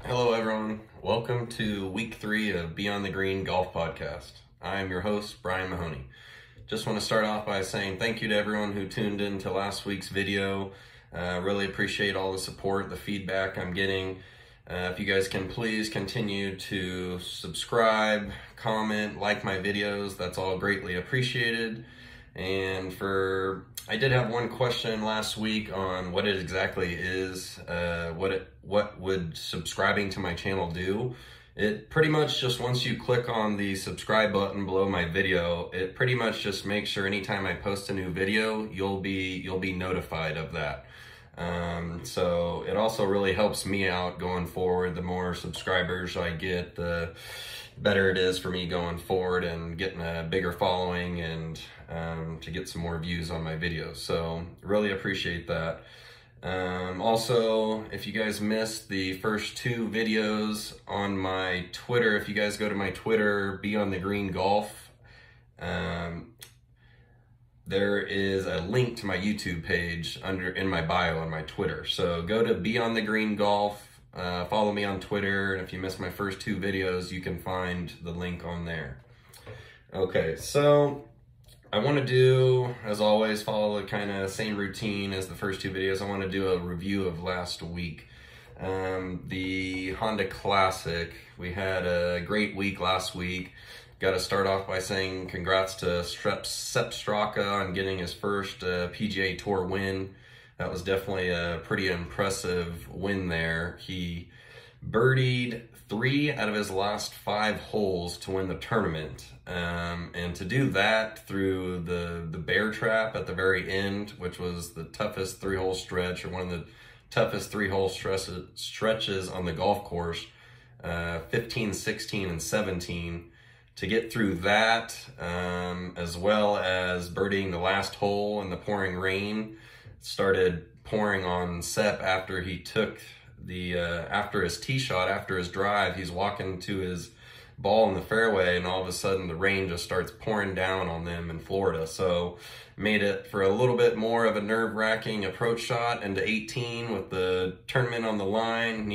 Hello, everyone. Welcome to week 3 of Beyond the Green Golf Podcast. I am your host, Brian Mahoney. Just want to start off by saying thank you to everyone who tuned in to last week's video. Really appreciate all the support, the feedback I'm getting. If you guys can please continue to subscribe, comment, like my videos, that's all greatly appreciated. And I did have one question last week on what it exactly is, what would subscribing to my channel do. It pretty much just, once you click on the subscribe button below my video, it pretty much just makes sure anytime I post a new video, you'll be notified of that. So it also really helps me out going forward. The more subscribers I get, the better it is for me going forward and getting a bigger following and to get some more views on my videos. So really appreciate that. Also, if you guys missed the first 2 videos on my Twitter, if you guys go to my Twitter, Beyond the Green Golf, there is a link to my YouTube page in my bio on my Twitter. So go to Beyond the Green Golf, follow me on Twitter, and if you missed my first 2 videos, you can find the link on there. Okay, so I want to do, as always, follow the kind of same routine as the first 2 videos. I want to do a review of last week. The Honda Classic, we had a great week last week. Got to start off by saying congrats to Sepp Straka on getting his first PGA Tour win. That was definitely a pretty impressive win there. He birdied 3 out of his last 5 holes to win the tournament. And to do that through the bear trap at the very end, which was the toughest 3-hole stretch, or one of the toughest 3-hole stretches on the golf course, 15, 16, and 17. To get through that, as well as birdieing the last hole in the pouring rain. Started pouring on Sepp after he took after his tee shot, after his drive. He's walking to his ball in the fairway, and all of a sudden the rain just starts pouring down on them in Florida. So made it for a little bit more of a nerve-wracking approach shot into 18 with the tournament on the line.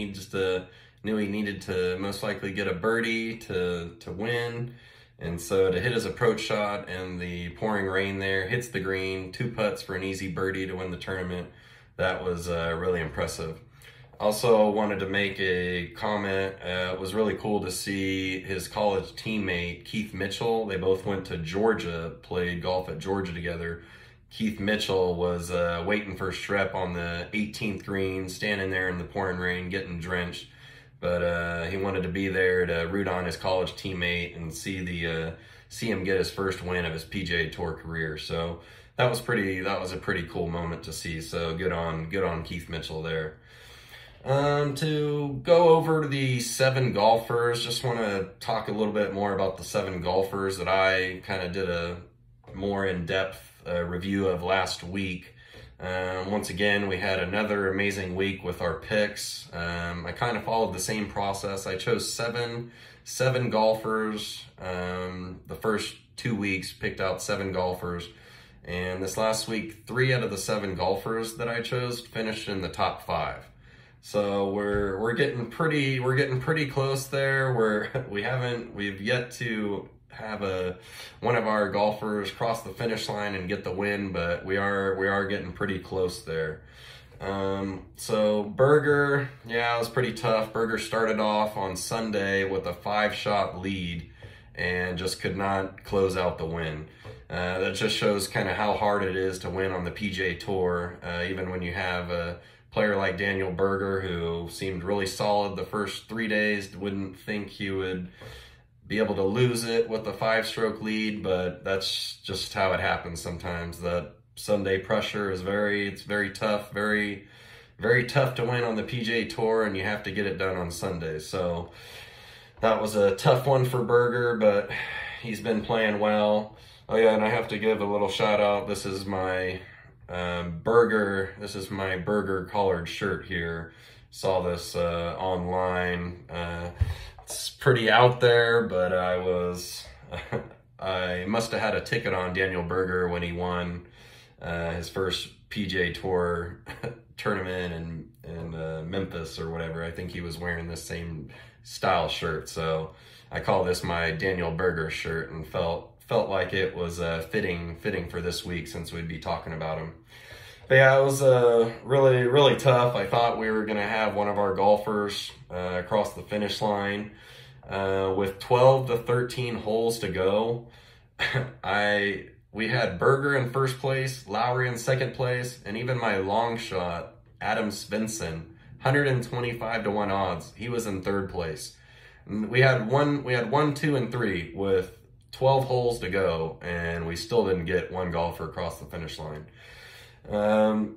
Knew he needed to most likely get a birdie to win. And so to hit his approach shot in the pouring rain there, hits the green, 2 putts for an easy birdie to win the tournament. That was really impressive. Also wanted to make a comment. It was really cool to see his college teammate, Keith Mitchell. They both went to Georgia, played golf at Georgia together. Keith Mitchell was waiting for Strep on the 18th green, standing there in the pouring rain, getting drenched. But he wanted to be there to root on his college teammate and see him get his first win of his PGA Tour career. So that was a pretty cool moment to see. So good on Keith Mitchell there. To go over to the 7 golfers, just want to talk a little bit more about the 7 golfers that I kind of did a more in-depth review of last week. Once again, we had another amazing week with our picks. I kind of followed the same process. I chose seven golfers. The first 2 weeks, picked out 7 golfers. And this last week, 3 out of the 7 golfers that I chose finished in the top 5. So we're getting pretty close there. We've yet to have one of our golfers cross the finish line and get the win, but we are getting pretty close there. So Berger, yeah, it was pretty tough. Berger started off on Sunday with a 5-shot lead and just could not close out the win. That just shows kind of how hard it is to win on the PGA Tour, even when you have a player like Daniel Berger, who seemed really solid the first 3 days. Wouldn't think he would be able to lose it with a 5-stroke lead, but that's just how it happens sometimes. That Sunday pressure is very tough, very tough to win on the PGA Tour, and you have to get it done on Sunday. So that was a tough one for Berger, but he's been playing well. Oh yeah, and I have to give a little shout out. This is my Berger collared shirt here. Saw this online. It's pretty out there, but I must have had a ticket on Daniel Berger when he won his first PGA Tour tournament in Memphis or whatever. I think he was wearing this same style shirt. So I call this my Daniel Berger shirt, and felt like it was fitting for this week since we'd be talking about him. But yeah, it was really tough. I thought we were gonna have one of our golfers across the finish line with 12 to 13 holes to go. We had Berger in first place, Lowry in second place, and even my long shot, Adam Svensson, 125 to 1 odds. He was in third place. And we had 1, 2, and 3 with 12 holes to go, and we still didn't get one golfer across the finish line.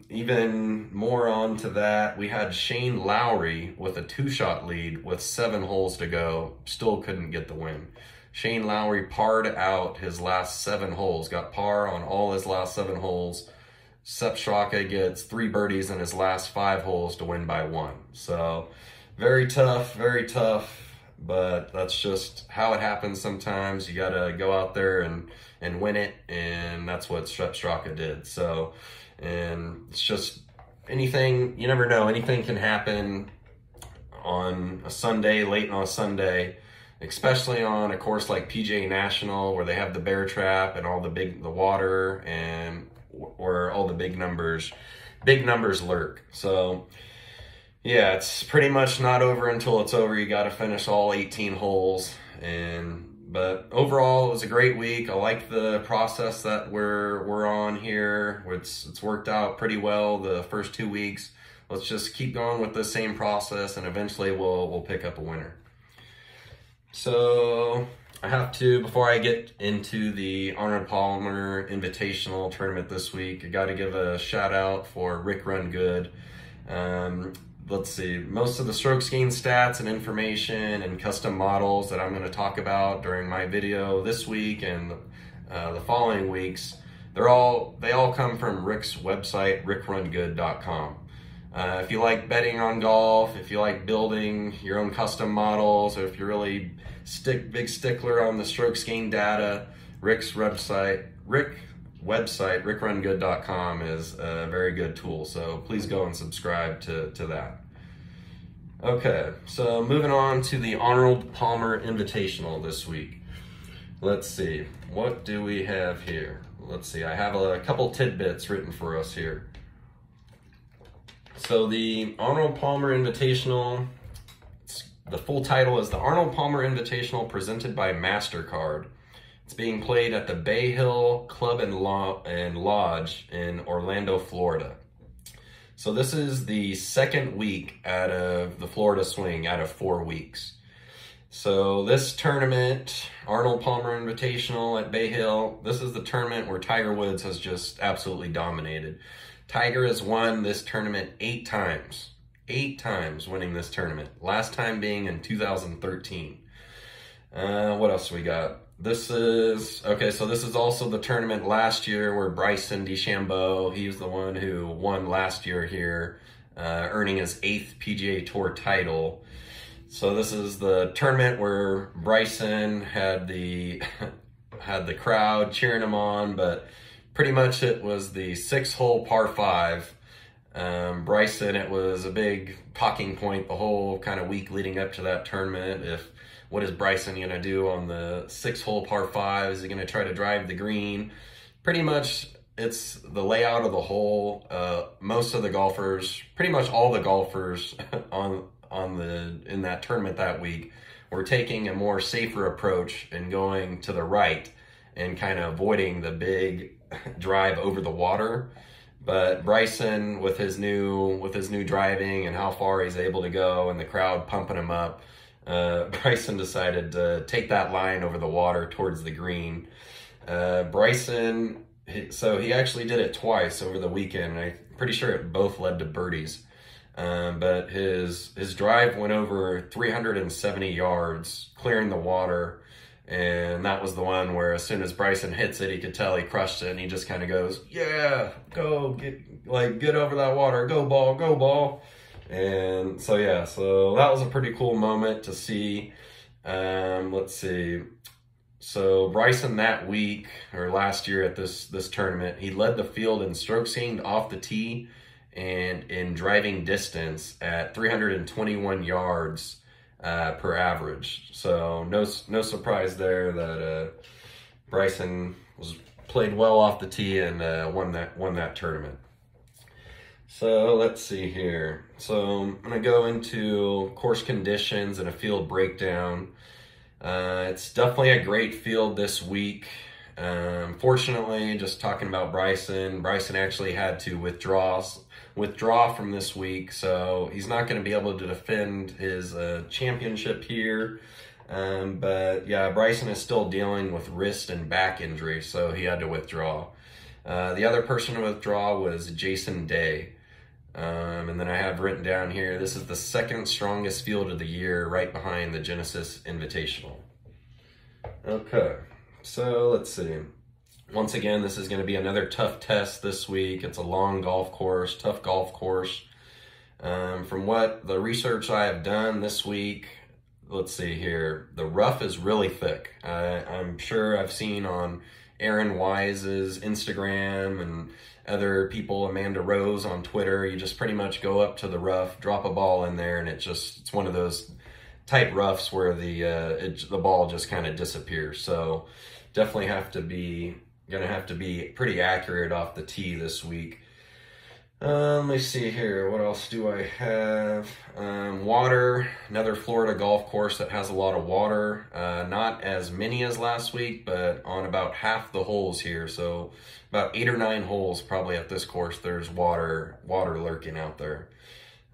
Even more on to that, we had Shane Lowry with a 2-shot lead with 7 holes to go, still couldn't get the win. Shane Lowry parred out his last 7 holes, got par on all his last 7 holes. Sepp Straka gets 3 birdies in his last 5 holes to win by 1. So very tough, but that's just how it happens sometimes. You gotta go out there and win it, and that's what Sepp Straka did. So, and it's just anything, you never know, anything can happen on a Sunday, late on a Sunday, especially on a course like PGA National where they have the bear trap and all the water, and where all the big numbers lurk. So yeah, it's pretty much not over until it's over. You got to finish all 18 holes, but overall it was a great week. I like the process that we're on here. It's worked out pretty well the first 2 weeks. Let's just keep going with the same process, and eventually we'll pick up a winner. So I have to, before I get into the Arnold Palmer Invitational tournament this week, I got to give a shout out for Rick Run Good. Let's see, most of the strokes gained stats and information and custom models that I'm going to talk about during my video this week and the following weeks, they all come from Rick's website, rickrungood.com. If you like betting on golf, if you like building your own custom models, or if you're really big stickler on the strokes gained data, Rick's website, rickrungood.com is a very good tool. So please go and subscribe to that. Okay, so moving on to the Arnold Palmer Invitational this week. Let's see, what do we have here? Let's see, I have a couple tidbits written for us here. So the Arnold Palmer Invitational, the full title is the Arnold Palmer Invitational presented by MasterCard. It's being played at the Bay Hill Club and Lodge in Orlando, Florida. So this is the second week out of the Florida Swing out of 4 weeks. So this tournament, Arnold Palmer Invitational at Bay Hill, this is the tournament where Tiger Woods has just absolutely dominated. Tiger has won this tournament 8 times. 8 times winning this tournament. Last time being in 2013. What else we got? This is also the tournament last year where Bryson DeChambeau, he was the one who won last year here, earning his 8th PGA Tour title. So this is the tournament where Bryson had the crowd cheering him on, but pretty much it was the 6-hole par 5. Bryson, it was a big talking point the whole kind of week leading up to that tournament. What is Bryson going to do on the 6-hole par 5? Is he going to try to drive the green? Pretty much it's the layout of the hole. Most of the golfers, pretty much all the golfers in that tournament that week were taking a more safer approach and going to the right and kind of avoiding the big drive over the water. But Bryson, with his new driving and how far he's able to go and the crowd pumping him up, Bryson decided to take that line over the water towards the green. Bryson, so he actually did it twice over the weekend. I'm pretty sure it both led to birdies. But his drive went over 370 yards, clearing the water. And that was the one where as soon as Bryson hits it, he could tell he crushed it, and he just kind of goes, yeah, go, get over that water, go ball, go ball. And so, yeah, so that was a pretty cool moment to see. Let's see. So Bryson that week, or last year at this tournament, he led the field in strokes gained off the tee and in driving distance at 321 yards per average. So no surprise there that Bryson played well off the tee and won that tournament. So let's see here. So I'm gonna go into course conditions and a field breakdown. It's definitely a great field this week. Fortunately, just talking about Bryson actually had to withdraw from this week, so he's not going to be able to defend his championship here. But yeah, Bryson is still dealing with wrist and back injury, so he had to withdraw. The other person to withdraw was Jason Day. And then I have written down here, this is the second strongest field of the year, right behind the Genesis Invitational. Okay, so let's see. Once again, this is going to be another tough test this week. It's a long golf course, tough golf course. From what the research I have done this week, let's see here, the rough is really thick. I'm sure I've seen on Aaron Wise's Instagram and other people, Amanda Rose on Twitter, you just pretty much go up to the rough, drop a ball in there, and it's one of those type roughs where the ball just kind of disappears. So definitely gonna have to be pretty accurate off the tee this week. Let me see here, what else do I have? Water, another Florida golf course that has a lot of water. Not as many as last week, but on about half the holes here. So about 8 or 9 holes probably at this course, there's water lurking out there.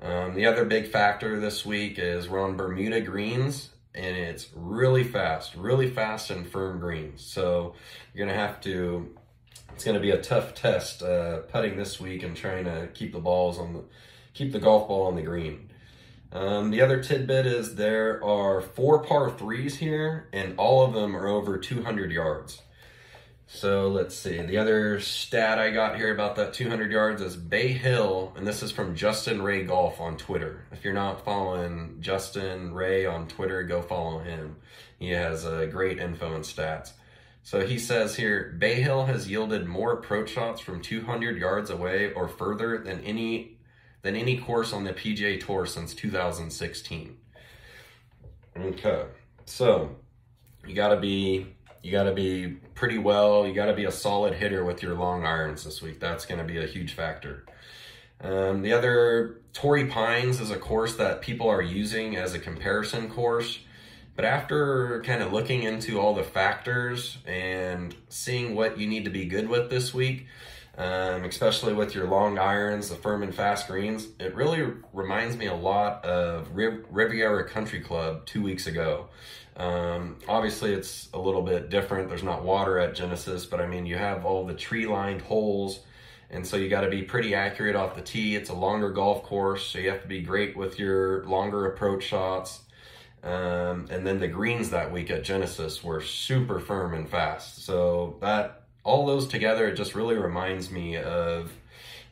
The other big factor this week is we're on Bermuda greens, and it's really fast and firm greens. So you're gonna have to, it's going to be a tough test putting this week and trying to keep the golf ball on the green. The other tidbit is there are 4 par 3s here, and all of them are over 200 yards. So let's see. The other stat I got here about that 200 yards is Bay Hill, and this is from Justin Ray Golf on Twitter. If you're not following Justin Ray on Twitter, go follow him. He has great info and stats. So he says here, Bay Hill has yielded more approach shots from 200 yards away or further than any course on the PGA Tour since 2016. Okay, so you gotta be pretty well. You gotta be a solid hitter with your long irons this week. That's gonna be a huge factor. The other, Torrey Pines is a course that people are using as a comparison course. But after kind of looking into all the factors and seeing what you need to be good with this week, especially with your long irons, the firm and fast greens, it really reminds me a lot of Riviera Country Club 2 weeks ago. Obviously, it's a little bit different. There's not water at Genesis, but I mean, you have all the tree-lined holes, and so you got to be pretty accurate off the tee. It's a longer golf course, so you have to be great with your longer approach shots. And then the greens that week at Genesis were super firm and fast. So all those together, it just really reminds me of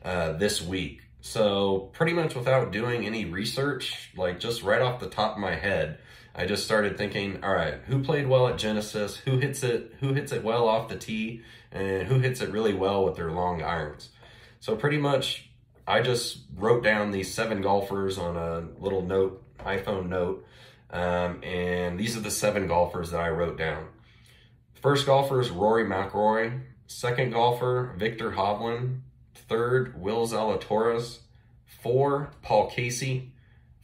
this week. So pretty much without doing any research, like just right off the top of my head, I just started thinking, all right, who played well at Genesis? Who hits it well off the tee? And who hits it really well with their long irons? So pretty much I just wrote down these 7 golfers on a little iPhone note. And these are the 7 golfers that I wrote down. First golfer is Rory McIlroy. Second golfer, Victor Hovland. Third, Will Zalatoris. 4, Paul Casey.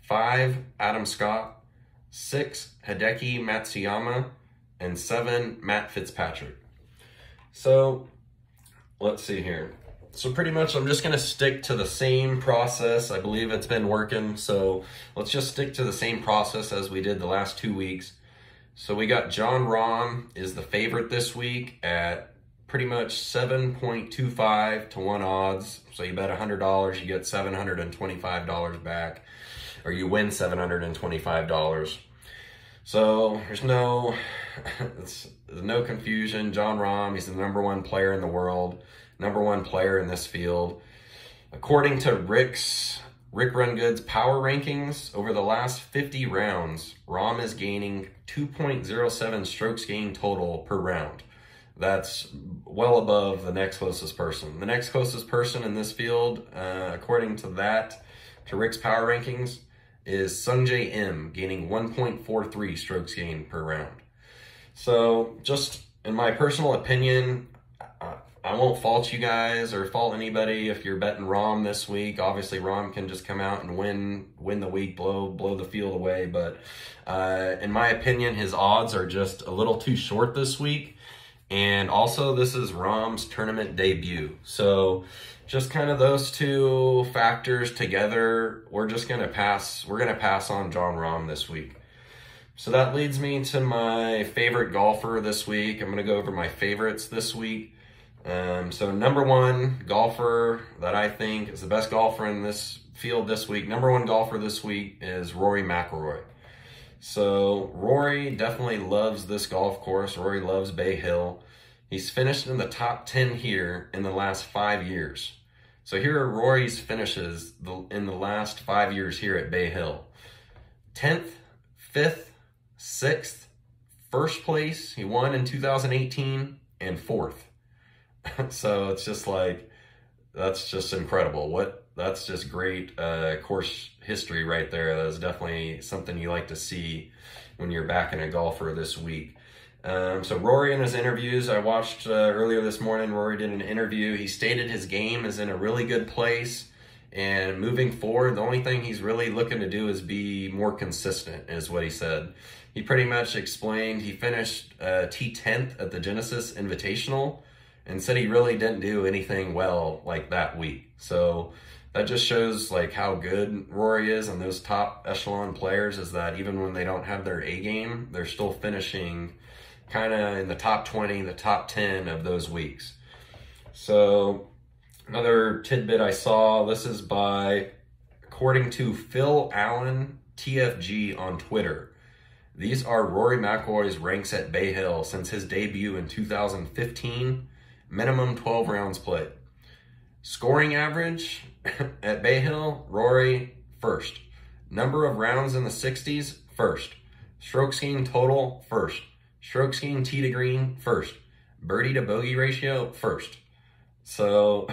5, Adam Scott. 6, Hideki Matsuyama. And 7, Matt Fitzpatrick. So let's see here. So pretty much I'm just going to stick to the same process. I believe it's been working. So let's just stick to the same process as we did the last 2 weeks. So we got Jon Rahm is the favorite this week at pretty much 7.25 to 1 odds. So you bet $100, you get $725 back, or you win $725. So there's no confusion. Jon Rahm, he's the #1 player in the world. #1 player in this field. According to Rick's Rick Run Good's power rankings, over the last 50 rounds, Rahm is gaining 2.07 strokes gained total per round. That's well above the next closest person. The next closest person in this field, according to Rick's power rankings, is Sungjae Im, gaining 1.43 strokes gained per round. So, just in my personal opinion, I won't fault you guys or fault anybody if you're betting Rahm this week. Obviously, Rahm can just come out and win the week, blow the field away. But in my opinion, his odds are just a little too short this week. And also, this is Rahm's tournament debut. So, just kind of those two factors together, we're gonna pass on Jon Rahm this week. So that leads me to my favorite golfer this week. I'm gonna go over my favorites this week. So number one golfer that I think is the best golfer in this field this week, number one golfer this week is Rory McIlroy. So Rory definitely loves this golf course. Rory loves Bay Hill. He's finished in the top 10 here in the last 5 years. So here are Rory's finishes in the last 5 years here at Bay Hill. 10th, 5th, 6th, first place, he won in 2018, and 4th. So it's just like, that's just incredible. That's just great course history right there. That is definitely something you like to see when you're backing a golfer this week. So Rory in his interviews, I watched earlier this morning, Rory did an interview. He stated his game is in a really good place, and moving forward, the only thing he's really looking to do is be more consistent, is what he said. He pretty much explained he finished T10th at the Genesis Invitational, and said he really didn't do anything well like that week. So that just shows like how good Rory is, and those top echelon players is that even when they don't have their A game, they're still finishing kind of in the top 20, the top 10 of those weeks. So another tidbit I saw, this is according to Phil Allen TFG on Twitter. These are Rory McIlroy's ranks at Bay Hill since his debut in 2015. Minimum 12 rounds played. Scoring average at Bay Hill, Rory, first. Number of rounds in the 60s, first. Strokes gained total, first. Strokes gained tee to green, first. Birdie to bogey ratio, first. So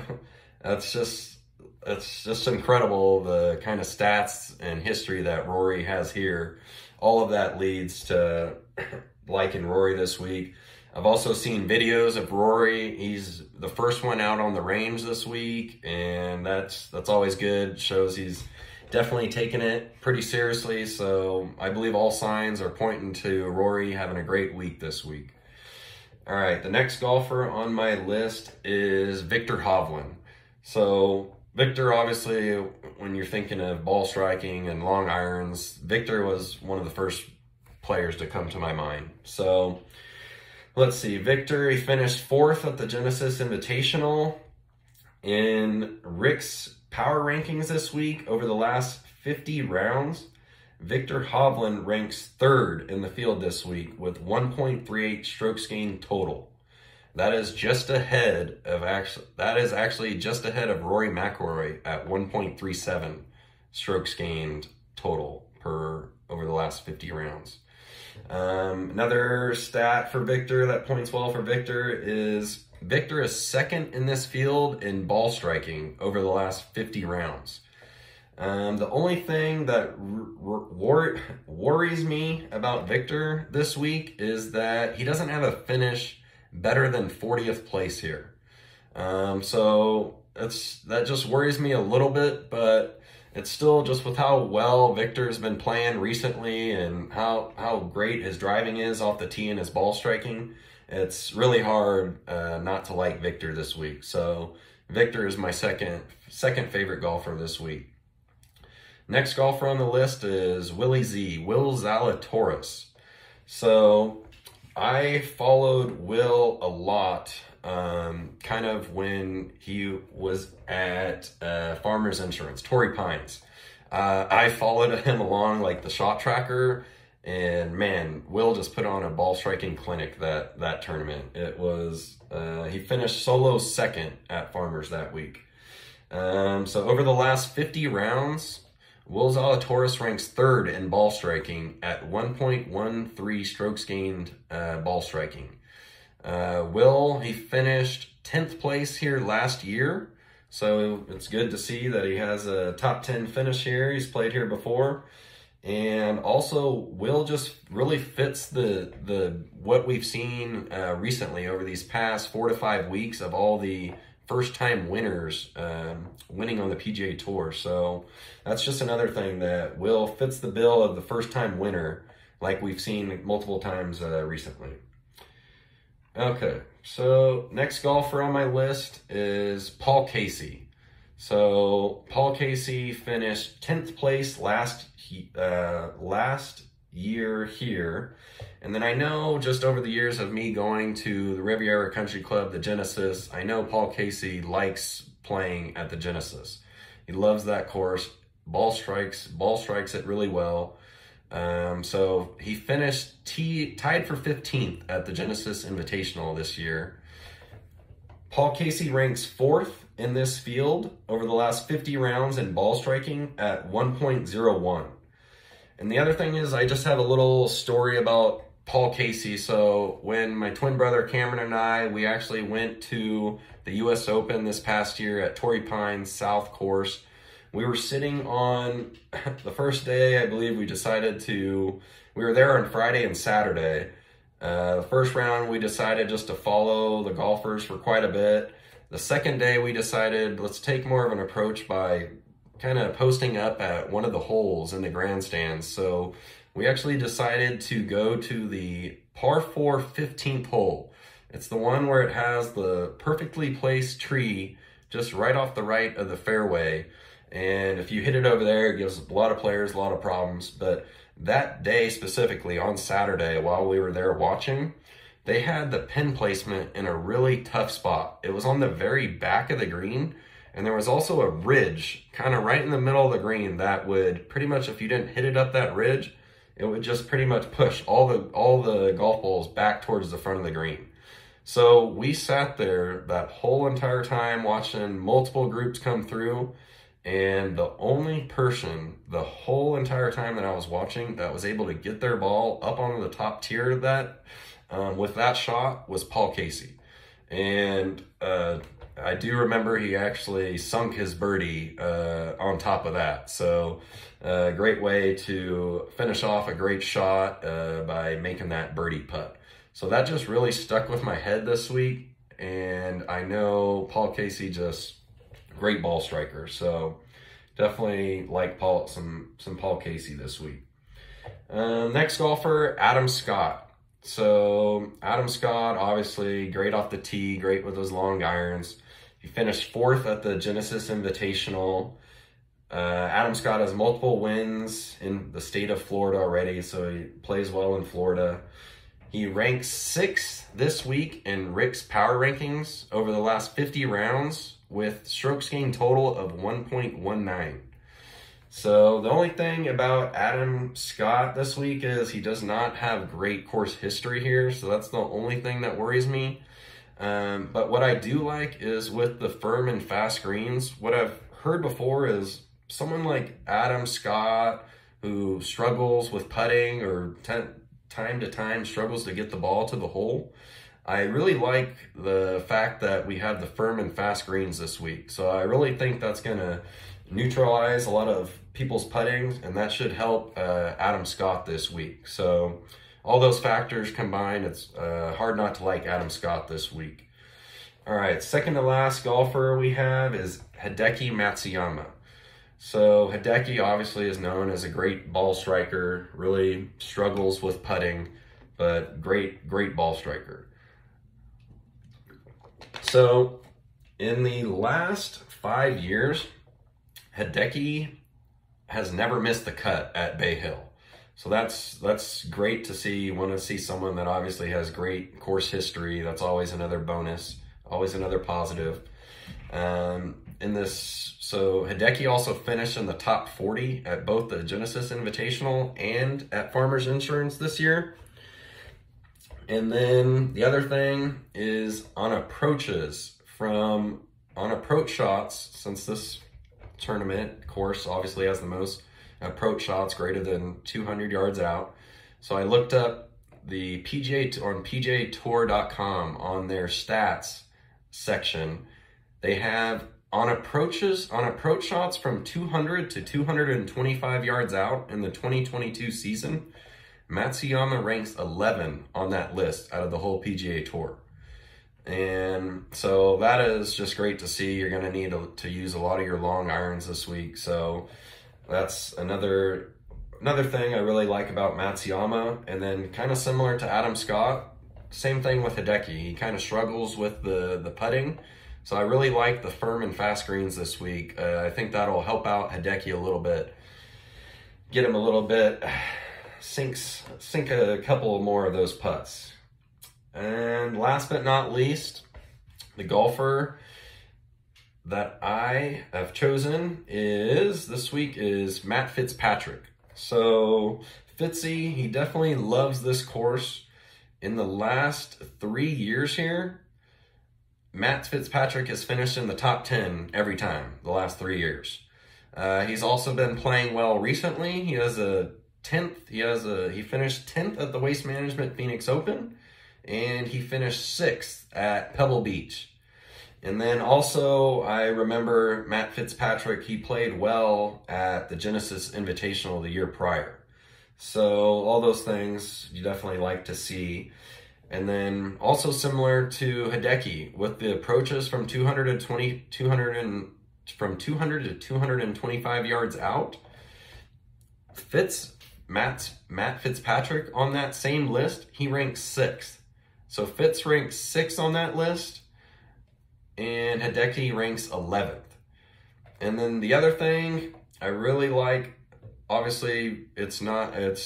it's just incredible, the kind of stats and history that Rory has here. All of that leads to liking Rory this week. I've also seen videos of Rory. He's the first one out on the range this week, and that's always good. Shows he's definitely taking it pretty seriously. So I believe all signs are pointing to Rory having a great week this week. All right, the next golfer on my list is Viktor Hovland. So Viktor, obviously, when you're thinking of ball striking and long irons, Viktor was one of the first players to come to my mind. So let's see, Viktor, he finished 4th at the Genesis Invitational. In Rick's power rankings this week, over the last 50 rounds, Viktor Hovland ranks 3rd in the field this week with 1.38 strokes gained total. That is just ahead of actually just ahead of Rory McIlroy at 1.37 strokes gained total over the last 50 rounds. Another stat for Viktor that points well for Viktor is Viktor is 2nd in this field in ball striking over the last 50 rounds. The only thing that worries me about Viktor this week is that he doesn't have a finish better than 40th place here. So that just worries me a little bit, but it's still just with how well Viktor's been playing recently and how great his driving is off the tee and his ball striking. It's really hard not to like Viktor this week. So Viktor is my second favorite golfer this week. Next golfer on the list is Will Zalatoris. So I followed Will a lot, kind of when he was at Farmers Insurance, Torrey Pines. I followed him along like the shot tracker, and man, Will just put on a ball striking clinic that tournament. It was he finished solo 2nd at Farmers that week. So over the last 50 rounds, Will Zalatoris ranks third in ball striking at 1.13 strokes gained ball striking. He finished 10th place here last year, so it's good to see that he has a top 10 finish here. He's played here before. And also, Will just really fits the what we've seen recently over these past 4 to 5 weeks of all the first-time winners winning on the PGA Tour. So that's just another thing that Will fits the bill of the first-time winner, like we've seen multiple times recently. Okay, so next golfer on my list is Paul Casey. So Paul Casey finished 10th place last year here. And then I know just over the years of me going to the Riviera Country Club, the Genesis, I know Paul Casey likes playing at the Genesis. He loves that course, ball strikes it really well. So he finished tied for 15th at the Genesis Invitational this year. Paul Casey ranks 4th in this field over the last 50 rounds in ball striking at 1.01. And the other thing is, I just have a little story about Paul Casey. So when my twin brother Cameron and I, we actually went to the US Open this past year at Torrey Pines South Course. We were sitting on the first day, I believe we were there on Friday and Saturday. The first round, we decided just to follow the golfers for quite a bit. The second day, we decided let's take more of an approach by kind of posting up at one of the holes in the grandstands. So we actually decided to go to the par 4 15th hole. It's the one where it has the perfectly placed tree just right off the right of the fairway. And if you hit it over there, it gives a lot of players a lot of problems. But that day specifically, on Saturday, while we were there watching, they had the pin placement in a really tough spot. It was on the very back of the green, and there was also a ridge kind of right in the middle of the green that would pretty much, if you didn't hit it up that ridge, it would just pretty much push all the golf balls back towards the front of the green. So we sat there that whole entire time watching multiple groups come through, and the only person the whole entire time that I was watching that was able to get their ball up on the top tier of that with that shot was Paul Casey. And I do remember he actually sunk his birdie on top of that. So a great way to finish off a great shot by making that birdie putt. So that just really stuck with my head this week. And I know Paul Casey just great ball striker. So definitely like some Paul Casey this week. Next golfer, Adam Scott. So Adam Scott, obviously great off the tee, great with those long irons. He finished 4th at the Genesis Invitational. Adam Scott has multiple wins in the state of Florida already, so he plays well in Florida. He ranks 6th this week in Rick's power rankings over the last 50 rounds with strokes gained total of 1.19. So the only thing about Adam Scott this week is he does not have great course history here, so that's the only thing that worries me. But what I do like is with the firm and fast greens, what I've heard before is someone like Adam Scott who struggles with putting or time to time struggles to get the ball to the hole. I really like the fact that we have the firm and fast greens this week. So I really think that's going to neutralize a lot of people's putting, and that should help Adam Scott this week. So all those factors combined, it's hard not to like Adam Scott this week. All right, second to last golfer we have is Hideki Matsuyama. So Hideki obviously is known as a great ball striker, really struggles with putting, but great ball striker. So in the last 5 years, Hideki has never missed the cut at Bay Hill. So that's great to see. You want to see someone that obviously has great course history. That's always another bonus, always another positive. So Hideki also finished in the top 40 at both the Genesis Invitational and at Farmers Insurance this year. And then the other thing is on approaches from on approach shots, since this tournament course obviously has the most approach shots greater than 200 yards out. So I looked up the PGA on PGAtour.com on their stats section. They have on approach shots from 200 to 225 yards out in the 2022 season, Matsuyama ranks 11 on that list out of the whole PGA Tour. And so that is just great to see. You're going to need to use a lot of your long irons this week. So that's another thing I really like about Matsuyama. And then kind of similar to Adam Scott, same thing with Hideki. He kind of struggles with the putting. So I really like the firm and fast greens this week. I think that'll help out Hideki a little bit. Get him a little bit, sink a couple more of those putts. And last but not least, the golfer that I have chosen this week is Matt Fitzpatrick. So Fitzy, he definitely loves this course. In the last 3 years here, Matt Fitzpatrick has finished in the top 10 every time, the last 3 years. He's also been playing well recently. He has a 10th. He finished 10th at the Waste Management Phoenix Open, and he finished 6th at Pebble Beach. And then also, I remember Matt Fitzpatrick, he played well at the Genesis Invitational the year prior. So all those things you definitely like to see. And then also similar to Hideki, with the approaches from 200 to 225 yards out, Matt Fitzpatrick on that same list, he ranks 6th. So Fitz ranks 6th on that list, and Hideki ranks 11th. And then the other thing I really like, obviously it's not a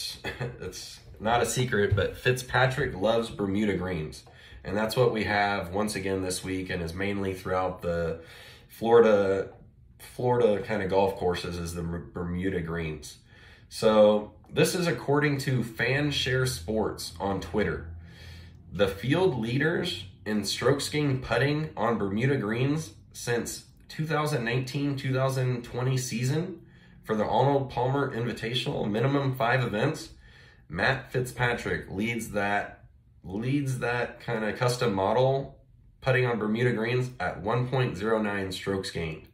secret, but Fitzpatrick loves Bermuda greens. And that's what we have once again this week, and is mainly throughout the Florida kind of golf courses, is the Bermuda greens. So this is according to Fanshare Sports on Twitter. The field leaders in strokes gained putting on Bermuda greens since 2019-2020 season for the Arnold Palmer Invitational, minimum 5 events, Matt Fitzpatrick leads that kind of custom model putting on Bermuda greens at 1.09 strokes gained.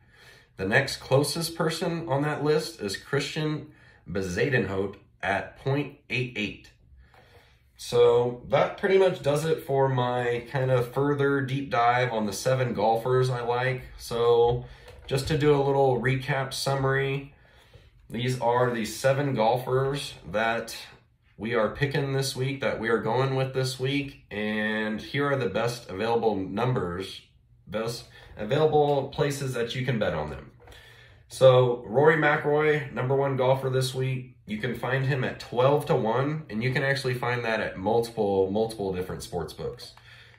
The next closest person on that list is Christian Bezuidenhout at 0.88. So that pretty much does it for my kind of further deep dive on the 7 golfers I like. So just to do a little recap summary, these are the 7 golfers that we are picking this week, that we are going with this week. And here are the best available numbers, best available places that you can bet on them. So Rory McIlroy, #1 golfer this week. You can find him at 12-1, and you can actually find that at multiple different sports books.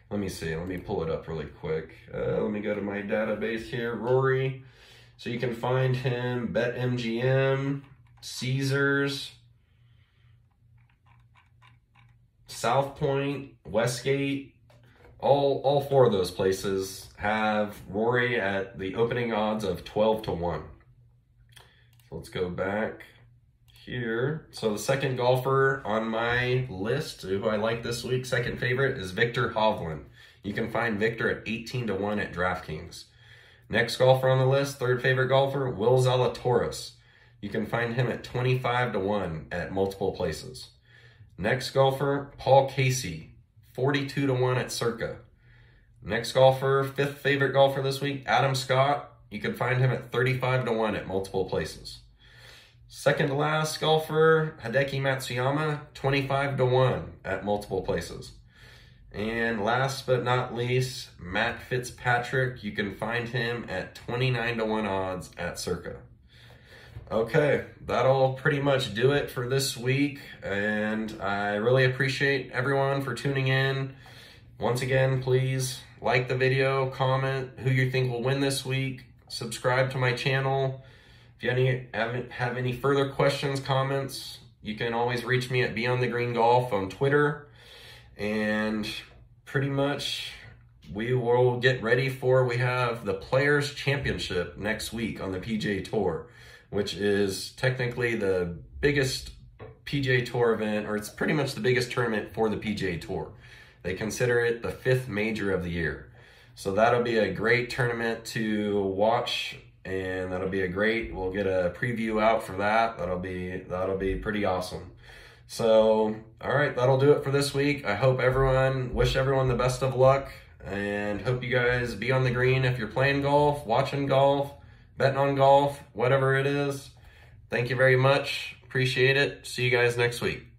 Let me see. Let me pull it up really quick. Let me go to my database here. Rory. So you can find him BetMGM, Caesars, South Point, Westgate. All 4 of those places have Rory at the opening odds of 12-1. So let's go back here. So the second golfer on my list, who I like this week, second favorite, is Viktor Hovland. You can find Viktor at 18-1 at DraftKings. Next golfer on the list, third favorite golfer, Will Zalatoris. You can find him at 25-1 at multiple places. Next golfer, Paul Casey, 42-1 at Circa. Next golfer, fifth favorite golfer this week, Adam Scott. You can find him at 35-1 at multiple places. Second to last golfer, Hideki Matsuyama, 25-1 at multiple places. And last but not least, Matt Fitzpatrick. You can find him at 29-1 odds at Circa. Okay, that'll pretty much do it for this week. And I really appreciate everyone for tuning in. Once again, please like the video, comment who you think will win this week, subscribe to my channel. If you have any further questions, comments, you can always reach me at Beyond the Green Golf on Twitter. And pretty much we will get ready we have the Players Championship next week on the PGA Tour, which is technically the biggest PGA Tour event, or it's pretty much the biggest tournament for the PGA Tour. They consider it the 5th major of the year. So that'll be a great tournament to watch, and that'll be we'll get a preview out for that. That'll be pretty awesome. So, all right, that'll do it for this week. I hope wish everyone the best of luck, and hope you guys be on the green if you're playing golf, watching golf, betting on golf, whatever it is. Thank you very much. Appreciate it. See you guys next week.